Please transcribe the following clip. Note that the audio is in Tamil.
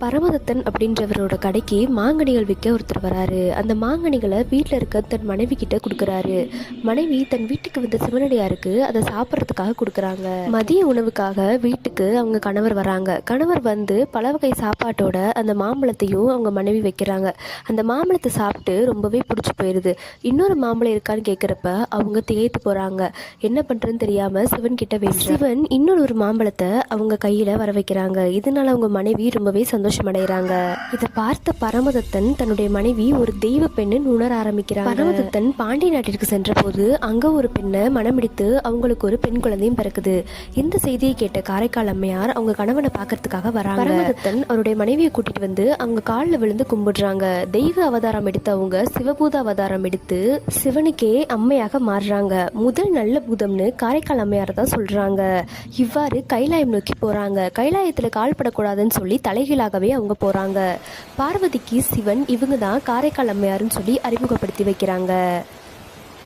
பரமதத்தன் அப்படின்றவரோட கடைக்கு மாங்கனிகள் விற்க ஒருத்தர் வராரு. அந்த மாங்கனிகளை வீட்டில் இருக்க தன் மனைவி கிட்ட கொடுக்குறாரு. மனைவி தன் வீட்டுக்கு வந்த சிவனடியாருக்கு அதை சாப்பிட்றதுக்காக கொடுக்குறாங்க. மதிய உணவுக்காக வீட்டுக்கு அவங்க கணவர் வராங்க. கணவர் வந்து பல வகை சாப்பாட்டோட அந்த மாம்பழத்தையும் அவங்க மனைவி வைக்கிறாங்க. அந்த மாம்பழத்தை சாப்பிட்டு ரொம்பவே பிடிச்சி போயிடுது. இன்னொரு மாம்பழம் இருக்கான்னு கேட்குறப்ப அவங்க திகைத்து போகிறாங்க. என்ன பண்ணுறதுன்னு தெரியாமல் சிவன் கிட்ட வேண்டும். சிவன் இன்னொரு மாம்பழத்தை அவங்க கையில் வர வைக்கிறாங்க. இதனால அவங்க மனைவி ரொம்பவே சந்தோஷம் அடைகிறாங்க. இதை பார்த்த பரமதத்தன் தன்னுடைய மனைவி ஒரு தெய்வ பெண்ணு உணர ஆரம்பிக்கிறாங்க. பரமதத்தன் பாண்டிய நாட்டிற்கு சென்ற போது அங்க ஒரு பெண்ணை மனமிடித்து அவங்களுக்கு ஒரு பெண் குழந்தையும் பிறக்குது. இந்த செய்தியை கேட்ட காரைக்கால் அம்மையார் அவங்க கணவனை பார்க்கறதுக்காக வராங்க. பரமதத்தன் அவருடைய மனைவியை கூட்டிட்டு வந்து அவங்க காலில் விழுந்து கும்பிடுறாங்க. தெய்வ அவதாரம் எடுத்து அவங்க சிவபூத அவதாரம் எடுத்து சிவனுக்கே அம்மையாக மாறுறாங்க. முதல் நல்ல பூதம்னு காரைக்கால் அம்மையார் தான் சொல்றாங்க. இவ்வாறு கைலாயம் நோக்கி போறாங்க. கைலாயத்துல கால் படக்கூடாதுன்னு சொல்லி தலைகீழாகவே அவங்க போறாங்க. பார்வதிக்கு சிவன் இவங்க தான் காரைக்கால் அம்மையாருன்னு சொல்லி அறிமுகப்படுத்தி வைக்கிறாங்க.